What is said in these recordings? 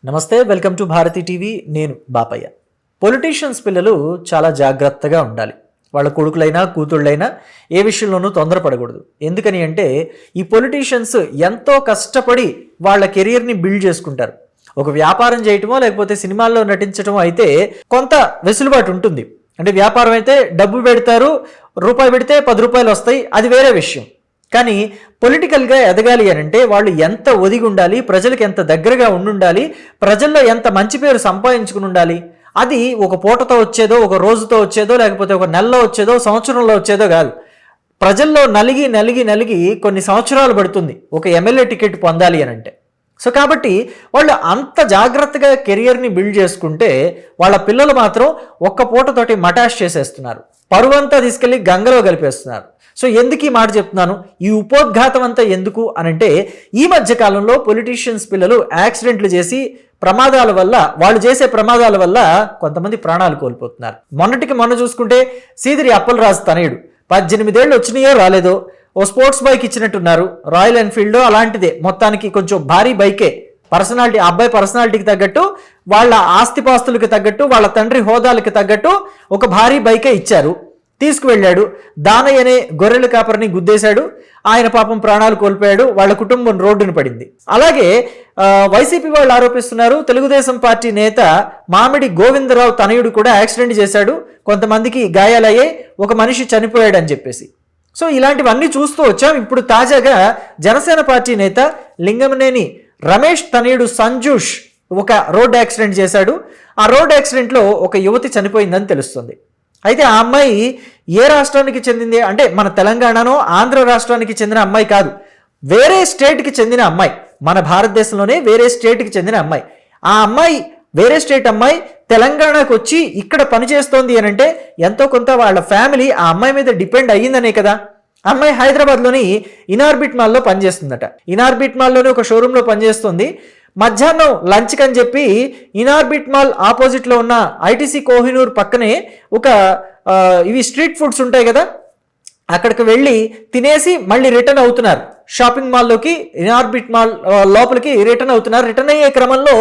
నమస్తే, welcome to Bharati TV. నేను Bapayya. Politicians పిల్లలు చాలా జాగ్రత్తగా ఉండాలి. వాళ్ళ కొడుకులైనా కూతుళ్ళైనా ఏ విషయంలోనూ తొందరపడకూడదు. ఎందుకని అంటే ఈ పొలిటీషియన్స్ ఎంతో కష్టపడి వాళ్ళ కెరీర్ని బిల్డ్ చేసుకుంటారు. ఒక వ్యాపారం చేయటమో లేకపోతే సినిమాల్లో నటించటమో అయితే కొంత వెసులుబాటు ఉంటుంది. అంటే వ్యాపారం అయితే డబ్బు పెడతారు, రూపాయి పెడితే 10 రూపాయలు వస్తాయి, అది వేరే విషయం. కానీ పొలిటికల్గా ఎదగాలి అని అంటే వాళ్ళు ఎంత ఒదిగి ఉండాలి, ప్రజలకు ఎంత దగ్గరగా ఉండాలి, ప్రజల్లో ఎంత మంచి పేరు సంపాదించుకుని ఉండాలి. అది ఒక పూటతో వచ్చేదో, ఒక రోజుతో వచ్చేదో, లేకపోతే ఒక నెలలో వచ్చేదో, సంవత్సరంలో వచ్చేదో కాదు. ప్రజల్లో నలిగి నలిగి నలిగి కొన్ని సంవత్సరాలు పడుతుంది ఒక ఎమ్మెల్యే టికెట్ పొందాలి అని అంటే. సో కాబట్టి వాళ్ళు అంత జాగ్రత్తగా కెరియర్ని బిల్డ్ చేసుకుంటే వాళ్ళ పిల్లలు మాత్రం ఒక్క పూటతోటి మటాష్ చేసేస్తున్నారు, పరువంతా తీసుకెళ్ళి గంగలో కలిపేస్తున్నారు. సో ఎందుకు ఈ మాట చెప్తున్నాను, ఈ ఉపోద్ఘాతం అంతా ఎందుకు అనంటే ఈ మధ్య కాలంలో పొలిటీషియన్స్ పిల్లలు యాక్సిడెంట్లు చేసి ప్రమాదాల వల్ల, వాళ్ళు చేసే ప్రమాదాల వల్ల కొంతమంది ప్రాణాలు కోల్పోతున్నారు. మొన్న చూసుకుంటే సీదిరి అప్పలరాజు తనయుడు 18 ఏళ్ళు వచ్చినాయో రాలేదో ఓ స్పోర్ట్స్ బైక్ ఇచ్చినట్టున్నారు, రాయల్ ఎన్ఫీల్డ్ అలాంటిదే, మొత్తానికి కొంచెం భారీ బైకే. పర్సనాలిటీ, అబ్బాయి పర్సనాలిటీకి తగ్గట్టు, వాళ్ళ ఆస్తిపాస్తులకు తగ్గట్టు, వాళ్ళ తండ్రి హోదాలకు తగ్గట్టు ఒక భారీ బైకే ఇచ్చారు. తీసుకువెళ్ళాడు, దానయ్య అనే గొర్రెల కాపరిని గుద్దేశాడు, ఆయన పాపం ప్రాణాలు కోల్పోయాడు, వాళ్ళ కుటుంబం రోడ్డున పడింది. అలాగే వైసీపీ వాళ్ళు ఆరోపిస్తున్నారు తెలుగుదేశం పార్టీ నేత మామిడి గోవిందరావు తనయుడు కూడా యాక్సిడెంట్ చేశాడు, కొంతమందికి గాయాలయ్యాయి, ఒక మనిషి చనిపోయాడు అని చెప్పేసి. సో ఇలాంటివన్నీ చూస్తూ వచ్చాం. ఇప్పుడు తాజాగా జనసేన పార్టీ నేత లింగమనేని రమేష్ తనయుడు సంజూష్ ఒక రోడ్ యాక్సిడెంట్ చేశాడు. ఆ రోడ్ యాక్సిడెంట్లో ఒక యువతి చనిపోయిందని తెలుస్తుంది. అయితే ఆ అమ్మాయి ఏ రాష్ట్రానికి చెందింది అంటే మన తెలంగాణనో ఆంధ్ర రాష్ట్రానికి చెందిన అమ్మాయి కాదు, వేరే స్టేట్కి చెందిన అమ్మాయి, మన భారతదేశంలోనే వేరే స్టేట్కి చెందిన అమ్మాయి. ఆ అమ్మాయి వేరే స్టేట్ అమ్మాయి తెలంగాణకు వచ్చి ఇక్కడ పనిచేస్తోంది అని అంటే ఎంతో కొంత వాళ్ళ ఫ్యామిలీ ఆ అమ్మాయి మీద డిపెండ్ అయ్యిందనే కదా. అమ్మాయి హైదరాబాద్లోని ఇనార్బిట్ మాల్లో పనిచేస్తుందట. ఇనార్బిట్ మాల్లోని ఒక షోరూంలో పనిచేస్తుంది. మధ్యాహ్నం లంచ్కి అని చెప్పి ఇనార్బిట్ మాల్ ఆపోజిట్లో ఉన్న ఐటీసీ కోహినూర్ పక్కనే ఒక ఇవి స్ట్రీట్ ఫుడ్స్ ఉంటాయి కదా, అక్కడికి వెళ్ళి తినేసి మళ్ళీ రిటర్న్ అవుతున్నారు. షాపింగ్ మాల్లోకి, ఇనార్బిట్ మాల్ లోపలికి రిటర్న్ అవుతున్నారు. రిటర్న్ అయ్యే క్రమంలో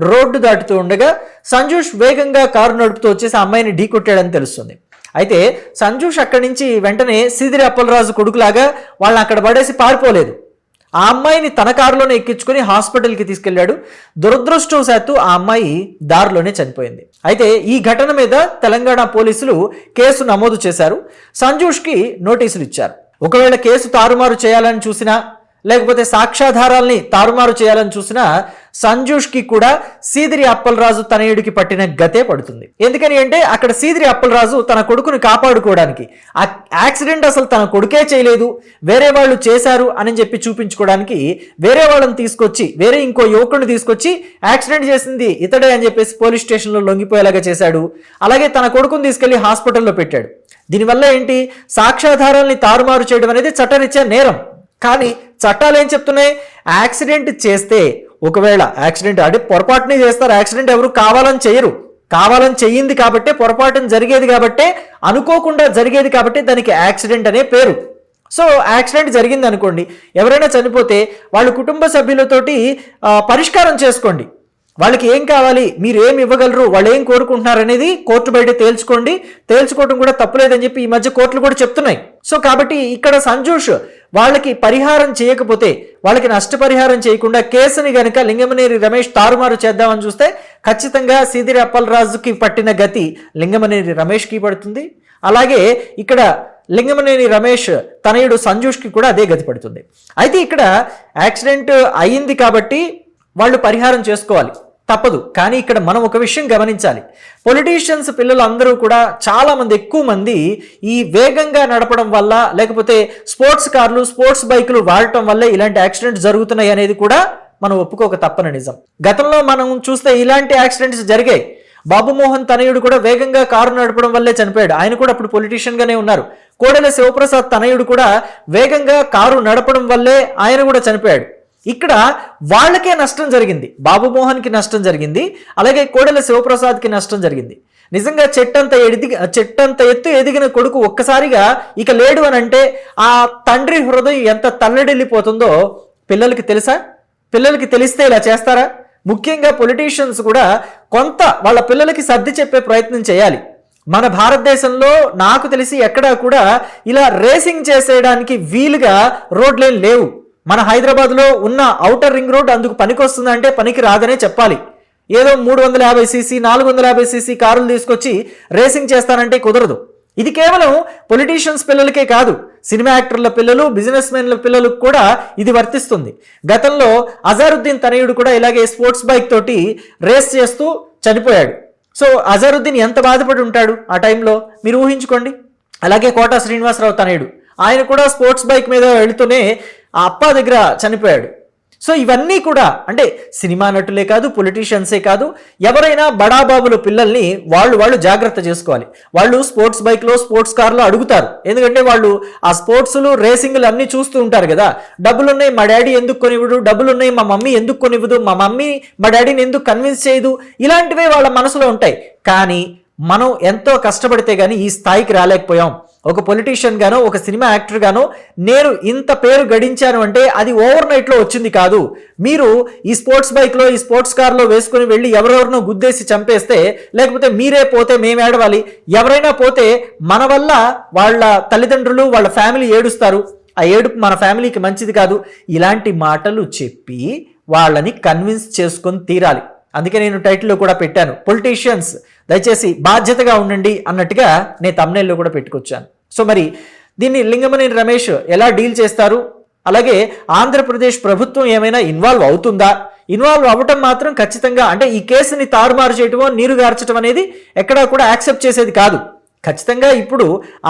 రోడ్డు దాటుతూ ఉండగా సంజూష్ వేగంగా కారు నడుపుతూ వచ్చేసి ఆ అమ్మాయిని ఢీకొట్టాడని తెలుస్తుంది. అయితే సంజూష్ అక్కడి నుంచి వెంటనే సీదిరి అప్పలరాజు కొడుకులాగా వాళ్ళని అక్కడ పడేసి పారిపోలేదు. ఆ అమ్మాయిని తన కారులోనే ఎక్కించుకొని హాస్పిటల్కి తీసుకెళ్లాడు. దురదృష్టవశాత్తు ఆ అమ్మాయి దారిలోనే చనిపోయింది. అయితే ఈ ఘటన మీద తెలంగాణ పోలీసులు కేసు నమోదు చేశారు, సంజూష్కి నోటీసులు ఇచ్చారు. ఒకవేళ కేసు తారుమారు చేయాలని చూసినా, లేకపోతే సాక్ష్యాధారాల్ని తారుమారు చేయాలని చూసినా సంజూష్కి కూడా సీదిరి అప్పలరాజు తనయుడికి పట్టిన గతే పడుతుంది. ఎందుకని అంటే అక్కడ సీదిరి అప్పలరాజు తన కొడుకుని కాపాడుకోవడానికి, ఆ యాక్సిడెంట్ అసలు తన కొడుకే చేయలేదు, వేరే వాళ్ళు చేశారు అని చెప్పి చూపించుకోవడానికి వేరే వాళ్ళని తీసుకొచ్చి, వేరే ఇంకో యువకుడిని తీసుకొచ్చి యాక్సిడెంట్ చేసింది ఇతడే అని చెప్పేసి పోలీస్ స్టేషన్లో లొంగిపోయేలాగా చేశాడు. అలాగే తన కొడుకుని తీసుకెళ్లి హాస్పిటల్లో పెట్టాడు. దీనివల్ల ఏంటి, సాక్ష్యాధారాల్ని తారుమారు చేయడం అనేది చట్టరీత్యా నేరం. కానీ చట్టాలు ఏం చెప్తున్నాయి, యాక్సిడెంట్ చేస్తే, ఒకవేళ యాక్సిడెంట్ అంటే పొరపాటునే చేస్తారు, యాక్సిడెంట్ ఎవరు కావాలని చేయరు, కావాలని చెయ్యింది కాబట్టే, పొరపాటున జరిగేది కాబట్టే, అనుకోకుండా జరిగేది కాబట్టి దానికి యాక్సిడెంట్ అనే పేరు. సో యాక్సిడెంట్ జరిగింది అనుకోండి, ఎవరైనా చనిపోతే వాళ్ళ కుటుంబ సభ్యులతోటి పరిష్కారం చేసుకోండి. వాళ్ళకి ఏం కావాలి, మీరు ఏం ఇవ్వగలరు, వాళ్ళు ఏం కోరుకుంటున్నారు అనేది కోర్టు బయట తేల్చుకోండి. తేల్చుకోవడం కూడా తప్పులేదని చెప్పి ఈ మధ్య కోర్టులు కూడా చెప్తున్నాయి. సో కాబట్టి ఇక్కడ సంజూష్ వాళ్ళకి పరిహారం చేయకపోతే, వాళ్ళకి నష్టపరిహారం చేయకుండా కేసుని గనక లింగమనేని రమేష్ తారుమారు చేద్దామని చూస్తే ఖచ్చితంగా సీదిరి అప్పలరాజుకి పట్టిన గతి లింగమనేని రమేష్కి పడుతుంది. అలాగే ఇక్కడ లింగమనేని రమేష్ తనయుడు సంజూష్కి కూడా అదే గతి పడుతుంది. అయితే ఇక్కడ యాక్సిడెంట్ అయ్యింది కాబట్టి వాళ్ళు పరిహారం చేసుకోవాలి, తప్పదు. కానీ ఇక్కడ మనం ఒక విషయం గమనించాలి, పొలిటీషియన్స్ పిల్లలు అందరూ కూడా చాలామంది, ఎక్కువ మంది ఈ వేగంగా నడపడం వల్ల, లేకపోతే స్పోర్ట్స్ కార్లు, స్పోర్ట్స్ బైకులు వాడటం వల్లే ఇలాంటి యాక్సిడెంట్స్ జరుగుతున్నాయి అనేది కూడా మనం ఒప్పుకోక తప్పని నిజం. గతంలో మనం చూస్తే ఇలాంటి యాక్సిడెంట్స్ జరిగాయి. బాబు మోహన్ తనయుడు కూడా వేగంగా కారు నడపడం వల్లే చనిపోయాడు, ఆయన కూడా అప్పుడు పొలిటీషియన్గానే ఉన్నారు. కోడెల శివప్రసాద్ తనయుడు కూడా వేగంగా కారు నడపడం వల్లే ఆయన కూడా చనిపోయాడు. ఇక్కడ వాళ్ళకే నష్టం జరిగింది, బాబు మోహన్కి నష్టం జరిగింది, అలాగే కోడెల శివప్రసాద్కి నష్టం జరిగింది. నిజంగా చెట్టంత ఎత్తు ఎదిగిన కొడుకు ఒక్కసారిగా ఇక లేడు అని అంటే ఆ తండ్రి హృదయం ఎంత తల్లడిల్లిపోతుందో పిల్లలకి తెలుసా? పిల్లలకి తెలిస్తే ఇలా చేస్తారా? ముఖ్యంగా పొలిటీషియన్స్ కూడా కొంత వాళ్ళ పిల్లలకి సర్ది చెప్పే ప్రయత్నం చేయాలి. మన భారతదేశంలో నాకు తెలిసి ఎక్కడా కూడా ఇలా రేసింగ్ చేసేయడానికి వీలుగా రోడ్లేం లేవు. మన హైదరాబాద్లో ఉన్న ఔటర్ రింగ్ రోడ్ అందుకు పనికొస్తుందంటే పనికి రాదనే చెప్పాలి. ఏదో 350cc 450cc కారులు తీసుకొచ్చి రేసింగ్ చేస్తానంటే కుదరదు. ఇది కేవలం పొలిటీషియన్స్ పిల్లలకే కాదు, సినిమా యాక్టర్ల పిల్లలు, బిజినెస్ మెన్ల పిల్లలకు కూడా ఇది వర్తిస్తుంది. గతంలో అజారుద్దీన్ తనయుడు కూడా ఇలాగే స్పోర్ట్స్ బైక్ తోటి రేస్ చేస్తూ చనిపోయాడు. సో అజారుద్దీన్ ఎంత బాధపడి ఉంటాడు ఆ టైంలో మీరు ఊహించుకోండి. అలాగే కోటా శ్రీనివాసరావు తనయుడు, ఆయన కూడా స్పోర్ట్స్ బైక్ మీద వెళుతూనే ఆ అప్ప దగ్గర చనిపోయాడు. సో ఇవన్నీ కూడా అంటే సినిమా నటులే కాదు, పొలిటీషియన్సే కాదు, ఎవరైనా బడాబాబుల పిల్లల్ని వాళ్ళు జాగ్రత్త చేసుకోవాలి. వాళ్ళు స్పోర్ట్స్ బైక్లో, స్పోర్ట్స్ కార్లో అడుగుతారు. ఎందుకంటే వాళ్ళు ఆ స్పోర్ట్స్లు, రేసింగ్లు అన్నీ చూస్తూ ఉంటారు కదా. డబ్బులున్నాయి, మా డాడీ ఎందుకు కొనివ్వడు, డబ్బులున్నాయి, మా మమ్మీ ఎందుకు కొనివ్వదు, మా మమ్మీ మా డాడీని ఎందుకు కన్విన్స్ చేయదు, ఇలాంటివే వాళ్ళ మనసులో ఉంటాయి. కానీ మనం ఎంతో కష్టపడితే కానీ ఈ స్థాయికి రాలేకపోయాం. ఒక పొలిటీషియన్ గానో, ఒక సినిమా యాక్టర్ గానో నేను ఇంత పేరు గడించాను అంటే అది ఓవర్ నైట్లో వచ్చింది కాదు. మీరు ఈ స్పోర్ట్స్ బైక్లో, ఈ స్పోర్ట్స్ కార్లో వేసుకుని వెళ్ళి ఎవరెవరినో గుద్దేసి చంపేస్తే, లేకపోతే మీరే పోతే మేము ఏడవాలి, ఎవరైనా పోతే మన వల్ల వాళ్ళ తల్లిదండ్రులు, వాళ్ళ ఫ్యామిలీ ఏడుస్తారు. ఆ ఏడుపు మన ఫ్యామిలీకి మంచిది కాదు. ఇలాంటి మాటలు చెప్పి వాళ్ళని కన్విన్స్ చేసుకొని తీరాలి. అందుకే నేను టైటిల్లో కూడా పెట్టాను, పొలిటీషియన్స్ దయచేసి బాధ్యతగా ఉండండి అన్నట్టుగా నేను తమ్నైల్లో కూడా పెట్టుకొచ్చాను. సో మరి దీన్ని లింగమనేని రమేష్ ఎలా డీల్ చేస్తారు, అలాగే ఆంధ్రప్రదేశ్ ప్రభుత్వం ఏమైనా ఇన్వాల్వ్ అవుతుందా? ఇన్వాల్వ్ అవ్వటం మాత్రం ఖచ్చితంగా అంటే ఈ కేసుని తారుమారు చేయటమో, నీరు గార్చడం అనేది ఎక్కడా కూడా యాక్సెప్ట్ చేసేది కాదు. ఖచ్చితంగా ఇప్పుడు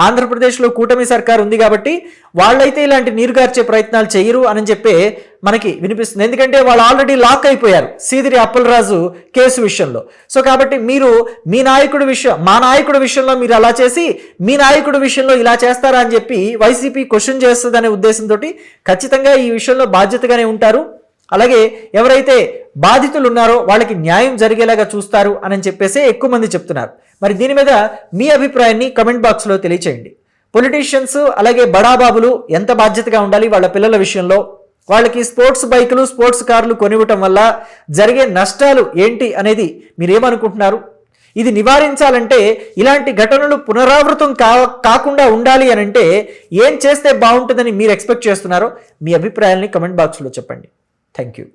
ఆంధ్రప్రదేశ్లో కూటమి సర్కార్ ఉంది కాబట్టి వాళ్ళైతే ఇలాంటి నీరుగార్చే ప్రయత్నాలు చేయరు అని చెప్పి మనకి వినిపిస్తుంది. ఎందుకంటే వాళ్ళు ఆల్రెడీ లాక్ అయిపోయారు సీదిరి అప్పలరాజు కేసు విషయంలో. సో కాబట్టి మీరు మీ నాయకుడి విషయం, మా నాయకుడి విషయంలో మీరు అలా చేసి మీ నాయకుడి విషయంలో ఇలా చేస్తారా అని చెప్పి వైసీపీ క్వశ్చన్ చేస్తుందనే ఉద్దేశంతో ఖచ్చితంగా ఈ విషయంలో బాధ్యతగానే ఉంటారు. అలాగే ఎవరైతే బాధితులు ఉన్నారో వాళ్ళకి న్యాయం జరిగేలాగా చూస్తారు అని చెప్పేసి ఎక్కువ మంది చెప్తున్నారు. మరి దీని మీద మీ అభిప్రాయాన్ని కమెంట్ బాక్స్లో తెలియచేయండి. పొలిటీషియన్స్ అలాగే బడాబాబులు ఎంత బాధ్యతగా ఉండాలి వాళ్ళ పిల్లల విషయంలో, వాళ్ళకి స్పోర్ట్స్ బైకులు, స్పోర్ట్స్ కార్లు కొనివ్వటం వల్ల జరిగే నష్టాలు ఏంటి అనేది మీరేమనుకుంటున్నారు? ఇది నివారించాలంటే, ఇలాంటి ఘటనలు పునరావృతం కాకుండా ఉండాలి అని అంటే ఏం చేస్తే బాగుంటుందని మీరు ఎక్స్పెక్ట్ చేస్తున్నారో మీ అభిప్రాయాల్ని కమెంట్ బాక్స్లో చెప్పండి. Thank you.